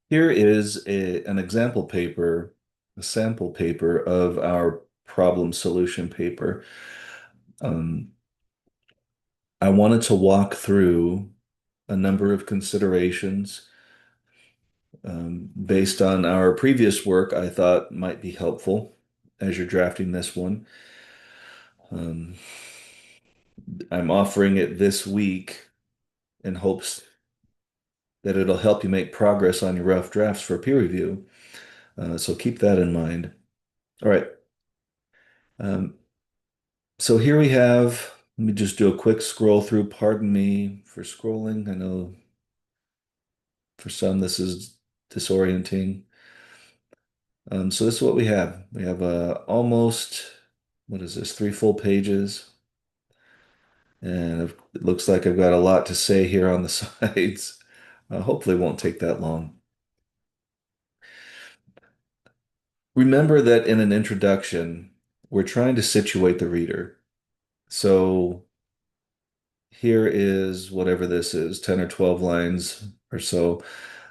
Here is an example paper, a sample paper of our problem solution paper. Um, I wanted to walk through a number of considerations based on our previous work I thought might be helpful as you're drafting this one. Um, I'm offering it this week in hopes that it'll help you make progress on your rough drafts for peer review. So keep that in mind. All right. Um, so here we have, let me just do a quick scroll through. Pardon me for scrolling. I know for some this is disorienting. So this is what we have. We have almost, what is this, three full pages. And it looks like I've got a lot to say here on the sides. Hopefully it won't take that long. Remember that in an introduction, we're trying to situate the reader. So here is whatever this is, 10 or 12 lines or so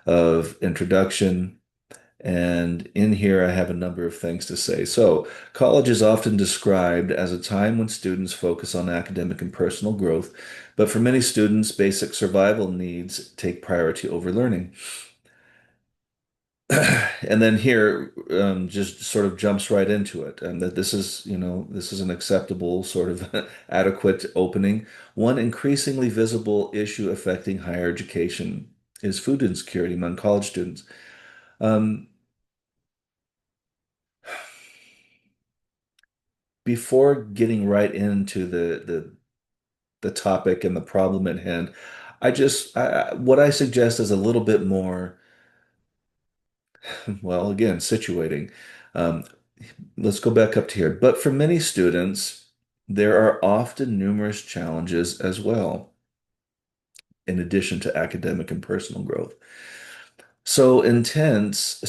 of introduction. And in here, I have a number of things to say. So, college is often described as a time when students focus on academic and personal growth, but for many students, basic survival needs take priority over learning. And then here, just sort of jumps right into it, and that this is, this is an acceptable sort of adequate opening. One increasingly visible issue affecting higher education is food insecurity among college students. Um, Before getting right into the topic and the problem at hand, what I suggest is a little bit more, well, again, situating. Um, let's go back up to here. But for many students, there are often numerous challenges as well, in addition to academic and personal growth. So intense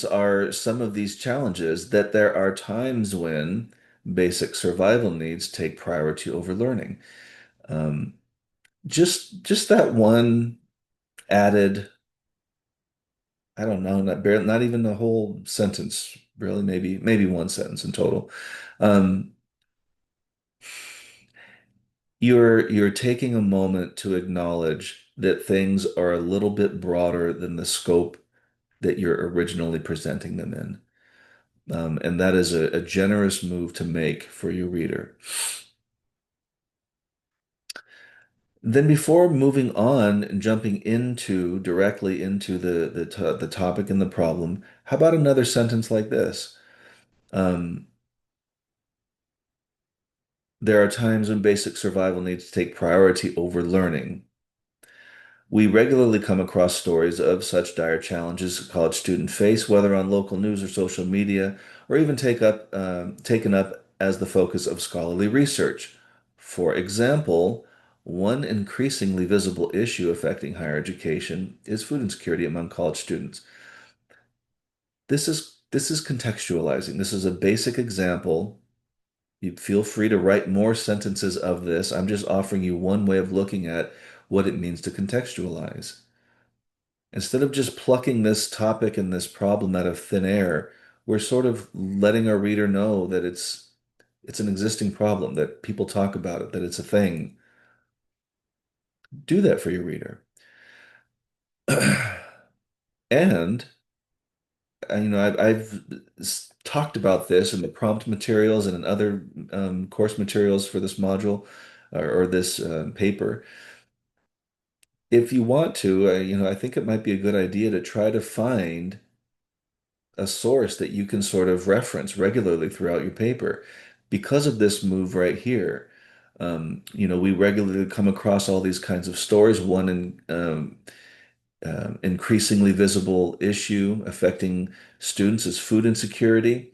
are some of these challenges that there are times when basic survival needs take priority over learning. Um, just that one added, I don't know, not even the whole sentence, really, maybe one sentence in total. Um, you're taking a moment to acknowledge that things are a little bit broader than the scope that you're originally presenting them in. And that is a generous move to make for your reader. Then before moving on and jumping into directly into the topic and the problem, how about another sentence like this? Um, there are times when basic survival needs to take priority over learning. We regularly come across stories of such dire challenges college students face, whether on local news or social media, or even taken up as the focus of scholarly research. For example, one increasingly visible issue affecting higher education is food insecurity among college students. This is contextualizing. This is a basic example. You feel free to write more sentences of this. I'm just offering you one way of looking at what it means to contextualize. Instead of just plucking this topic and this problem out of thin air, we're sort of letting our reader know that it's an existing problem, that people talk about it, that it's a thing. Do that for your reader. And I've talked about this in the prompt materials and in other course materials for this module or this paper. If you want to, I think it might be a good idea to try to find a source that you can sort of reference regularly throughout your paper because of this move right here. We regularly come across all these kinds of stories. One increasingly visible issue affecting students is food insecurity.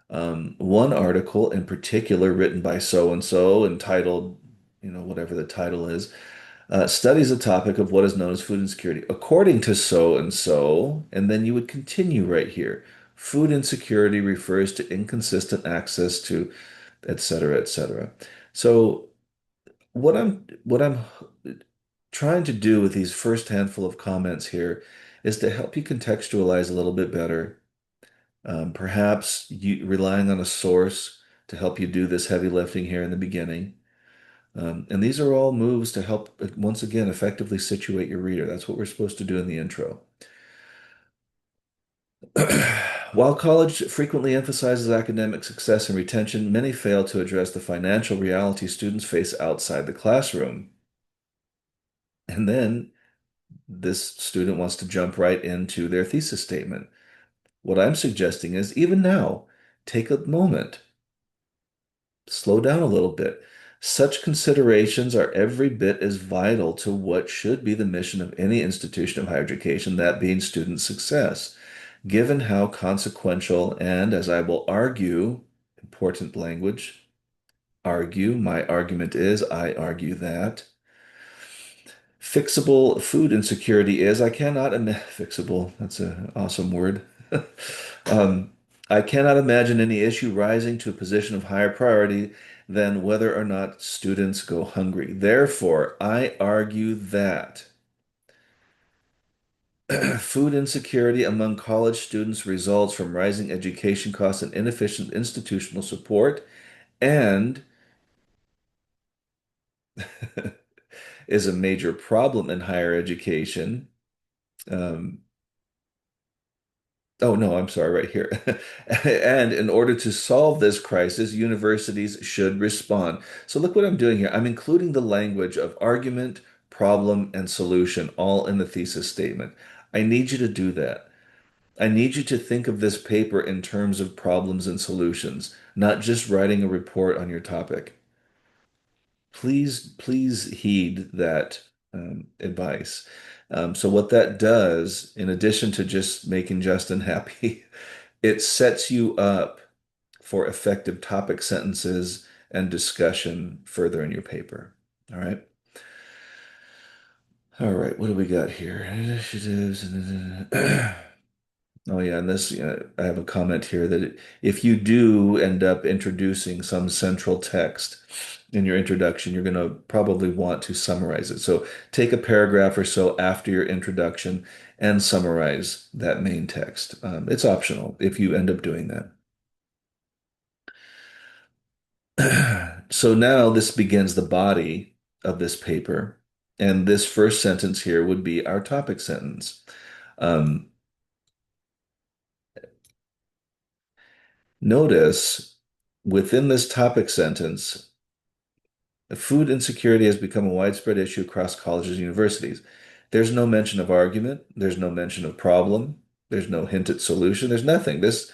One article in particular, written by so and so, entitled, whatever the title is, studies the topic of what is known as food insecurity. According to so and so, and then you would continue right here. Food insecurity refers to inconsistent access to, et cetera, et cetera. So what I'm trying to do with these first handful of comments here is to help you contextualize a little bit better. Perhaps you relying on a source to help you do this heavy lifting here in the beginning. And these are all moves to help, once again, effectively situate your reader. That's what we're supposed to do in the intro. While college frequently emphasizes academic success and retention, many fail to address the financial reality students face outside the classroom. And then this student wants to jump right into their thesis statement. What I'm suggesting is, even now, take a moment, slow down a little bit. Such considerations are every bit as vital to what should be the mission of any institution of higher education, that being student success. Given how consequential and, as I will argue, important language, argue, my argument is, I argue that fixable food insecurity is, I cannot fixable, that's an awesome word. Um, I cannot imagine any issue rising to a position of higher priority than whether or not students go hungry. Therefore, I argue that food insecurity among college students results from rising education costs and inefficient institutional support, and is a major problem in higher education. Um, Oh, no, I'm sorry, right here. And in order to solve this crisis, universities should respond. So look what I'm doing here. I'm including the language of argument, problem, and solution all in the thesis statement. I need you to do that. I need you to think of this paper in terms of problems and solutions, not just writing a report on your topic. Please heed that advice. So what that does, in addition to just making Justin happy, it sets you up for effective topic sentences and discussion further in your paper. All right. All right. What do we got here? Initiatives. Oh yeah, and this, I have a comment here that if you do end up introducing some central text in your introduction, you're going to probably want to summarize it. So take a paragraph or so after your introduction and summarize that main text. It's optional if you end up doing that. So now this begins the body of this paper, and this first sentence here would be our topic sentence. Um, Notice within this topic sentence, food insecurity has become a widespread issue across colleges and universities. There's no mention of argument, there's no mention of problem, there's no hint at solution, there's nothing. This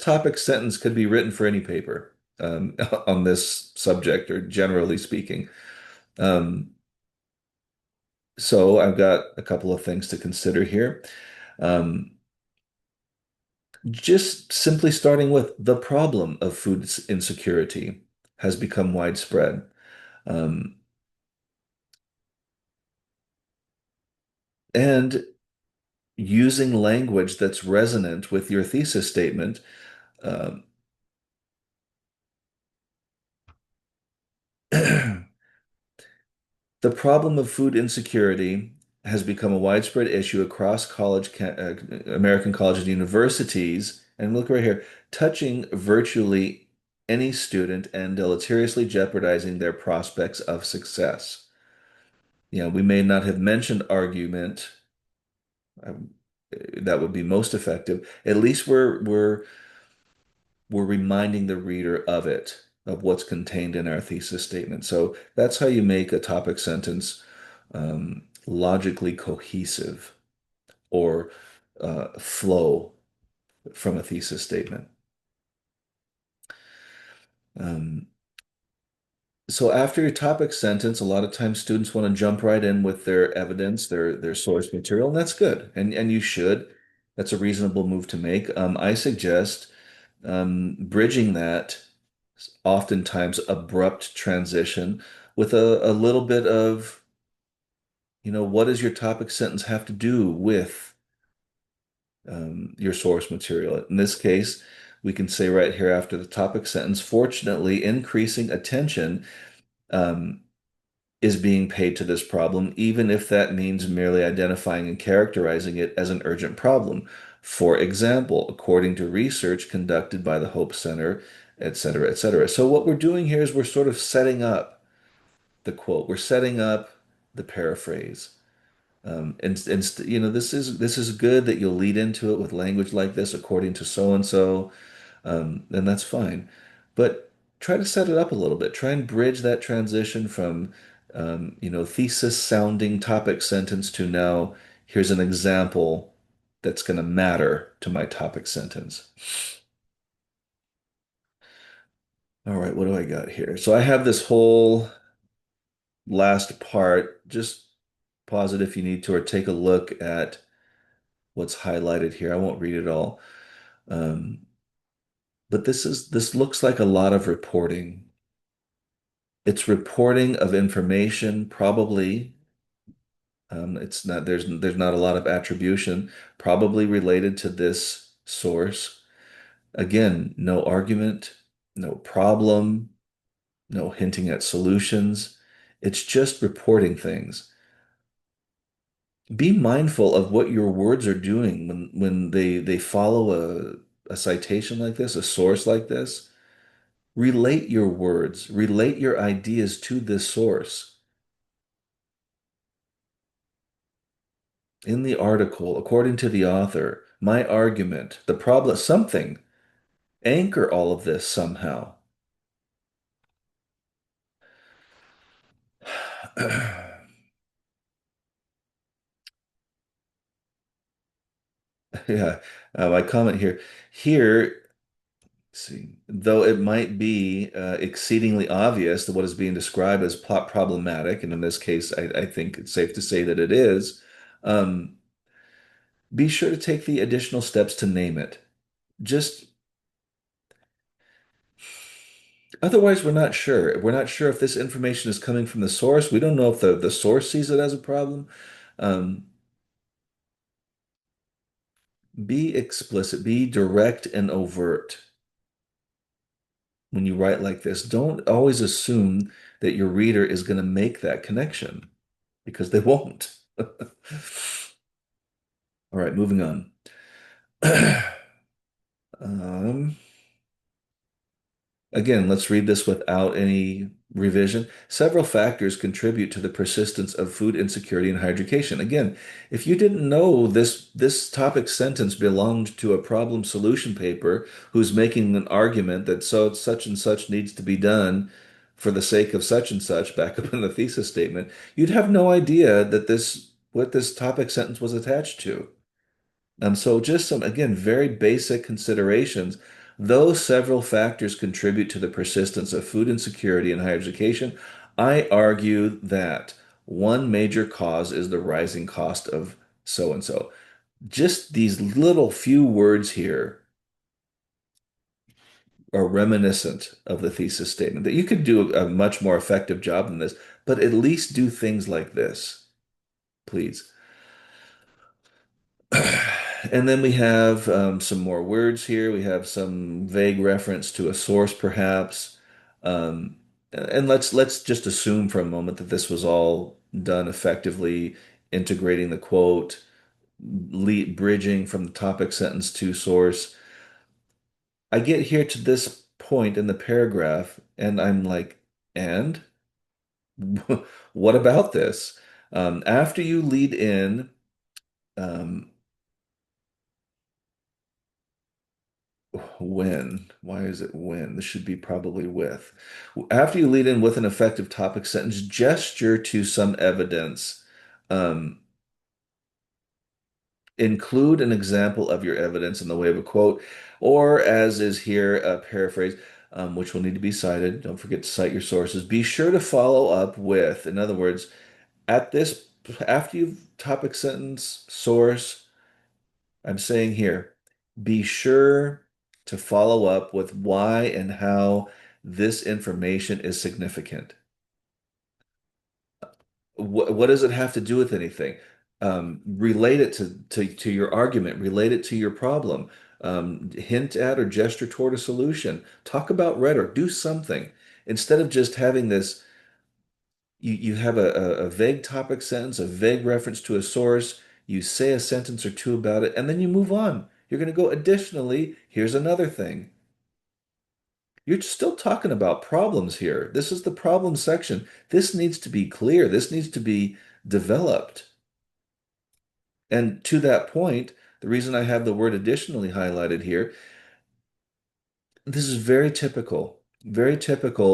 topic sentence could be written for any paper on this subject, or generally speaking. Um, so I've got a couple of things to consider here. Um, just simply starting with the problem of food insecurity has become widespread. Um, and using language that's resonant with your thesis statement. Um, the problem of food insecurity has become a widespread issue across American colleges and universities. And look right here, touching virtually any student and deleteriously jeopardizing their prospects of success. We may not have mentioned argument. um, that would be most effective. At least we're reminding the reader of it, of what's contained in our thesis statement. So that's how you make a topic sentence logically cohesive, or flow from a thesis statement. Um, so after your topic sentence, a lot of times students want to jump right in with their evidence, their source material, and that's good. And you should. That's a reasonable move to make. I suggest bridging that oftentimes abrupt transition with a little bit of, what does your topic sentence have to do with your source material? In this case, we can say right here after the topic sentence, fortunately, increasing attention um, is being paid to this problem, even if that means merely identifying and characterizing it as an urgent problem. For example, according to research conducted by the Hope Center, et cetera, et cetera. So what we're doing here is we're sort of setting up the quote. We're setting up the paraphrase. This is good that you'll lead into it with language like this, according to so and so, and that's fine. But try to set it up a little bit. Try and bridge that transition from, thesis sounding topic sentence to now, here's an example that's going to matter to my topic sentence. All right, what do I got here? So I have this whole last part. Just pause it if you need to, or take a look at what's highlighted here. I won't read it all. Um, but this looks like a lot of reporting. It's reporting of information, probably. It's not there's not a lot of attribution, probably related to this source. Again, no argument, no problem, no hinting at solutions. It's just reporting things. Be mindful of what your words are doing when they follow a citation like this, a source like this. Relate your words, relate your ideas to this source. In the article, according to the author, my argument, the problem, something, anchor all of this somehow. Yeah, my comment here. Here, see, though it might be exceedingly obvious that what is being described as plot problematic, and in this case, I think it's safe to say that it is, um, be sure to take the additional steps to name it. Just otherwise, we're not sure. We're not sure if this information is coming from the source. We don't know if the source sees it as a problem. Um, be explicit, be direct and overt when you write like this. Don't always assume that your reader is going to make that connection because they won't. All right, moving on. Um, Again, let's read this without any revision. Several factors contribute to the persistence of food insecurity and hydration. Again, if you didn't know this topic sentence belonged to a problem solution paper who's making an argument that so such and such needs to be done for the sake of such and such, back up in the thesis statement, you'd have no idea that this what this topic sentence was attached to. So just some, again, very basic considerations. Though several factors contribute to the persistence of food insecurity and higher education, I argue that one major cause is the rising cost of so and so. Just these little few words here are reminiscent of the thesis statement that you could do a much more effective job than this, but at least do things like this, please. And then we have some more words here. We have some vague reference to a source, perhaps. Um, and let's just assume for a moment that this was all done effectively, integrating the quote, bridging from the topic sentence to source. I get here to this point in the paragraph, and I'm like, and what about this? After you lead in. Um, When? Why is it when? This should be probably with. After you lead in with an effective topic sentence, gesture to some evidence. Um, Include an example of your evidence in the way of a quote, or as is here, a paraphrase, which will need to be cited. Don't forget to cite your sources. Be sure to follow up with, in other words, at this, after you've topic sentence, source, I'm saying here, be sure to follow up with why and how this information is significant. What does it have to do with anything? Relate it to your argument, relate it to your problem, hint at or gesture toward a solution. Talk about rhetoric, do something instead of just having this. You have a vague topic sentence, a vague reference to a source, you say a sentence or two about it, and then you move on. You're going to go, additionally, here's another thing. You're still talking about problems here. This is the problem section. This needs to be clear. This needs to be developed. And to that point, the reason I have the word additionally highlighted here, this is very typical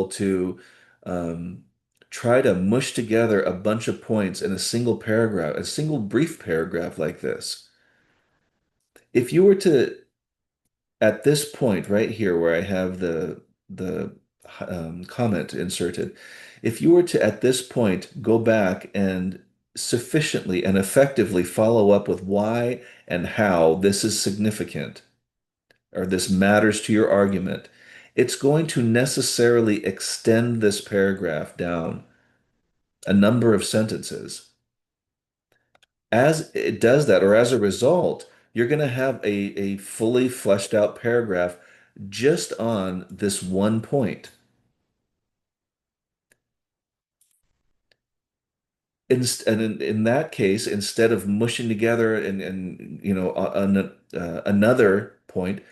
to um, try to mush together a bunch of points in a single paragraph, a single brief paragraph like this. If you were to, at this point right here where I have the comment inserted, if you were to at this point go back and sufficiently and effectively follow up with why and how this is significant or this matters to your argument, it's going to necessarily extend this paragraph down a number of sentences. As it does that, or as a result, you're going to have a fully fleshed out paragraph just on this one point. And in that case, instead of mushing together and another point,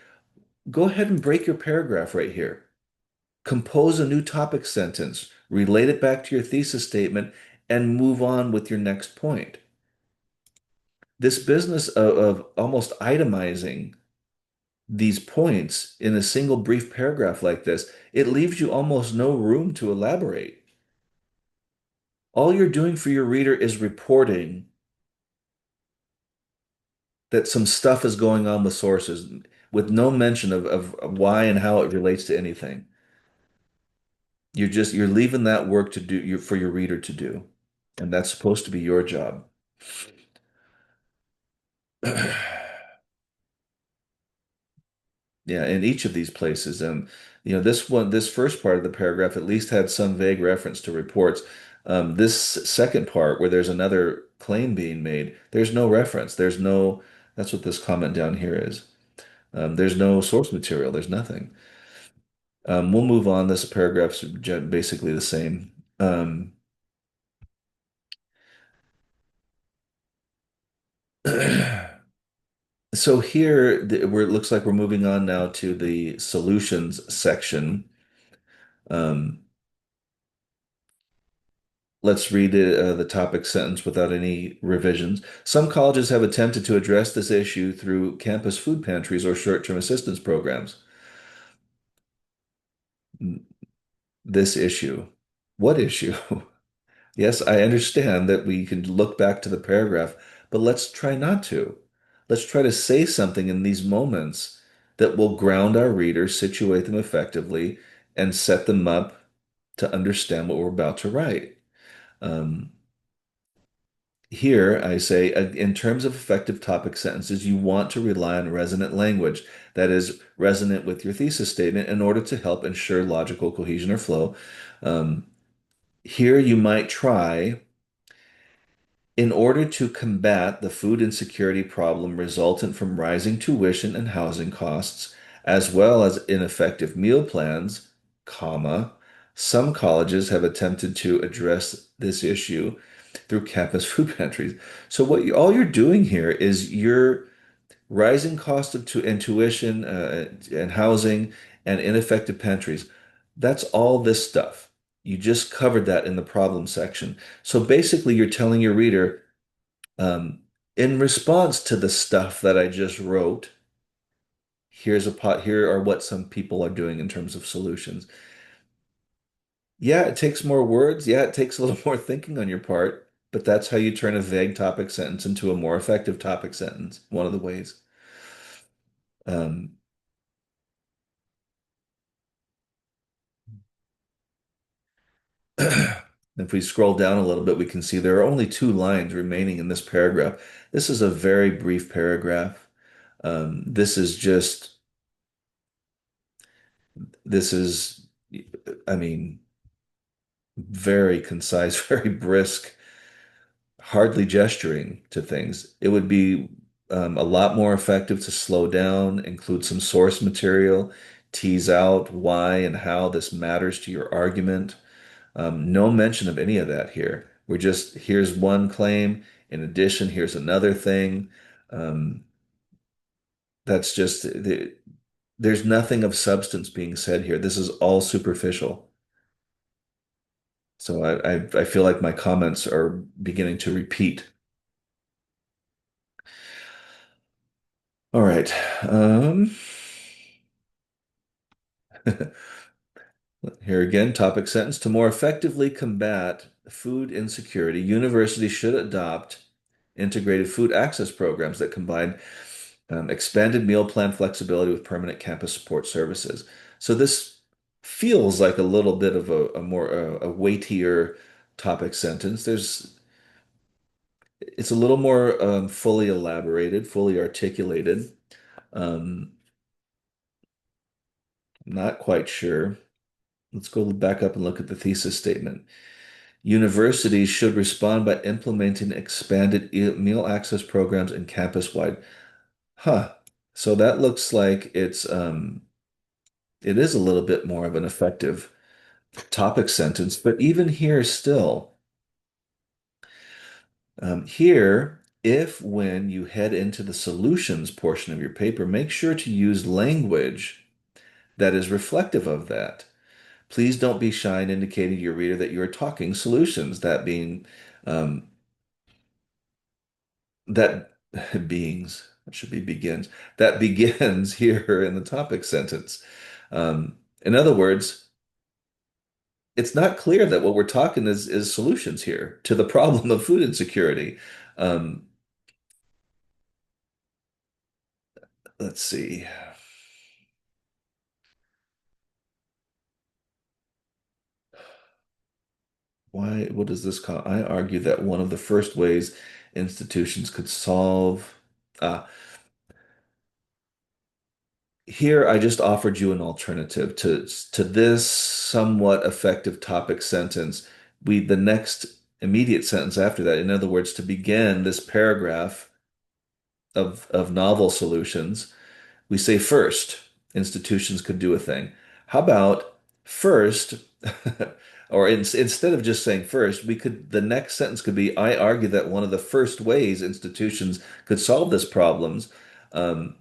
go ahead and break your paragraph right here. Compose a new topic sentence, relate it back to your thesis statement, and move on with your next point. This business of almost itemizing these points in a single brief paragraph like this, it leaves you almost no room to elaborate. All you're doing for your reader is reporting that some stuff is going on with sources with no mention of why and how it relates to anything. You're leaving that work to do for your reader to do. And that's supposed to be your job. Yeah, in each of these places. And this first part of the paragraph at least had some vague reference to reports. This second part where there's another claim being made, there's no reference. That's what this comment down here is. There's no source material. There's nothing. We'll move on. This paragraph's basically the same. So here, it looks like we're moving on now to the solutions section. Um, let's read the topic sentence without any revisions. Some colleges have attempted to address this issue through campus food pantries or short-term assistance programs. This issue. What issue? Yes, I understand that we can look back to the paragraph, but let's try not to. Let's try to say something in these moments that will ground our readers, situate them effectively, and set them up to understand what we're about to write. Um, Here, I say, in terms of effective topic sentences, you want to rely on resonant language that is resonant with your thesis statement in order to help ensure logical cohesion or flow. Um, Here, you might try. In order to combat the food insecurity problem resultant from rising tuition and housing costs, as well as ineffective meal plans, comma, some colleges have attempted to address this issue through campus food pantries. So all you're doing here is you're rising cost of and tuition and housing and ineffective pantries. That's all this stuff. You just covered that in the problem section. So basically, you're telling your reader, um, in response to the stuff that I just wrote, here are what some people are doing in terms of solutions. Yeah, it takes more words. Yeah, it takes a little more thinking on your part, but that's how you turn a vague topic sentence into a more effective topic sentence. One of the ways. Um, if we scroll down a little bit, we can see there are only two lines remaining in this paragraph. This is a very brief paragraph. This is just, this is, I mean, very concise, very brisk, hardly gesturing to things. It would be a lot more effective to slow down, include some source material, tease out why and how this matters to your argument. No mention of any of that here. We're just, here's one claim. In addition, here's another thing. Um, that's just, there's nothing of substance being said here. This is all superficial. So I feel like my comments are beginning to repeat. All right. Here again, topic sentence. To more effectively combat food insecurity, universities should adopt integrated food access programs that combine expanded meal plan flexibility with permanent campus support services. So this feels like a little bit of a more a weightier topic sentence. It's a little more fully elaborated, fully articulated. Um, not quite sure. Let's go back up and look at the thesis statement. Universities should respond by implementing expanded meal access programs and campus-wide. Huh. So that looks like it is a little bit more of an effective topic sentence, but even here still, here, if when you head into the solutions portion of your paper, make sure to use language that is reflective of that. Please don't be shy in indicating to your reader that you are talking solutions, that being um, that beings, that should be begins, that begins here in the topic sentence. In other words, it's not clear that what we're talking is solutions here to the problem of food insecurity. Um, let's see. Why, what does this call? I argue that one of the first ways institutions could solve. Uh, Here, I just offered you an alternative to this somewhat effective topic sentence. The next immediate sentence after that, in other words, to begin this paragraph of novel solutions, we say first, institutions could do a thing. How about first, or instead of just saying first, the next sentence could be, I argue that one of the first ways institutions could solve this problems um,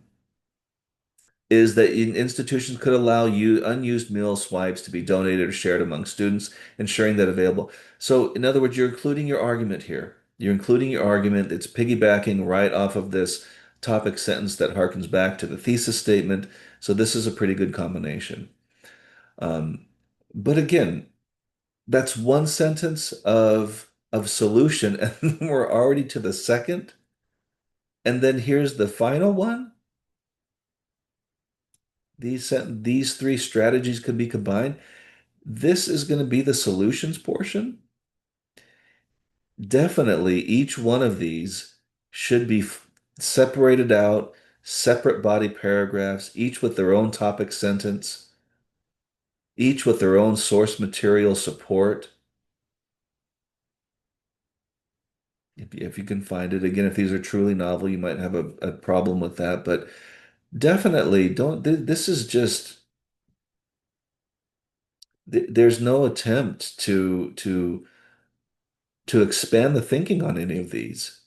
is that institutions could allow you unused meal swipes to be donated or shared among students, ensuring that available. So, in other words, you're including your argument here. You're including your argument. It's piggybacking right off of this topic sentence that harkens back to the thesis statement. So, this is a pretty good combination. Um, but again, that's one sentence of solution, and we're already to the second. And then here's the final one. These three strategies could be combined. This is going to be the solutions portion. Definitely, each one of these should be separated out, separate body paragraphs, each with their own topic sentence, each with their own source material support. If you can find it. Again, if these are truly novel, you might have a problem with that, but definitely don't. This is just, there's no attempt to expand the thinking on any of these.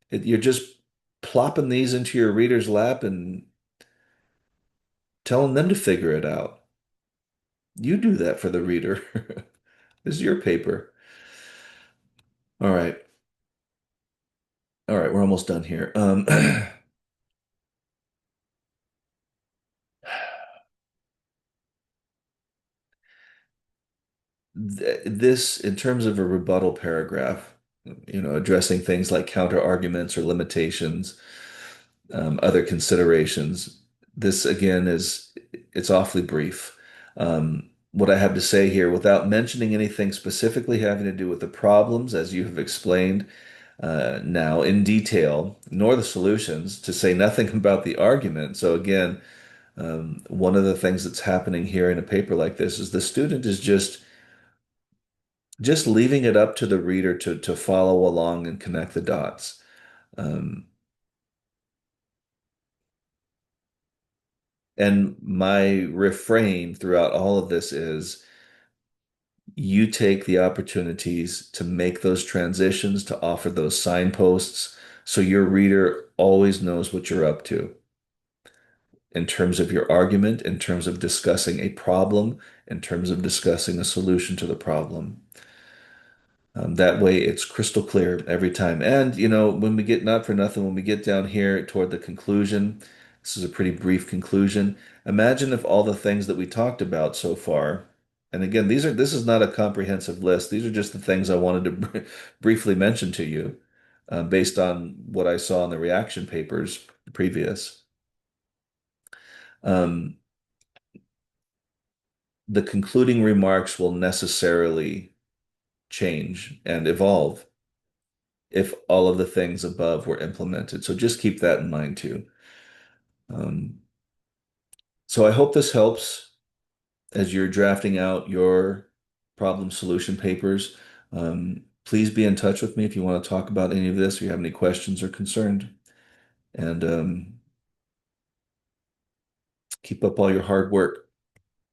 You're just plopping these into your reader's lap and telling them to figure it out. You do that for the reader. This is your paper. All right. All right, we're almost done here. This, in terms of a rebuttal paragraph, addressing things like counter arguments or limitations, other considerations. This again it's awfully brief. What I have to say here, without mentioning anything specifically having to do with the problems, as you have explained now in detail, nor the solutions, to say nothing about the argument. So again, one of the things that's happening here in a paper like this is the student is just leaving it up to the reader to follow along and connect the dots. Um, And my refrain throughout all of this is You take the opportunities to make those transitions, to offer those signposts, so your reader always knows what you're up to in terms of your argument, in terms of discussing a problem, in terms of discussing a solution to the problem. That way it's crystal clear every time. And, when we get, not for nothing, when we get down here toward the conclusion, this is a pretty brief conclusion. Imagine if all the things that we talked about so far, and again, this is not a comprehensive list. These are just the things I wanted to briefly mention to you, based on what I saw in the reaction papers previous. Um, the concluding remarks will necessarily change and evolve if all of the things above were implemented. So just keep that in mind too. Um, so I hope this helps as you're drafting out your problem solution papers. Please be in touch with me if you want to talk about any of this, or you have any questions or concerned. And keep up all your hard work.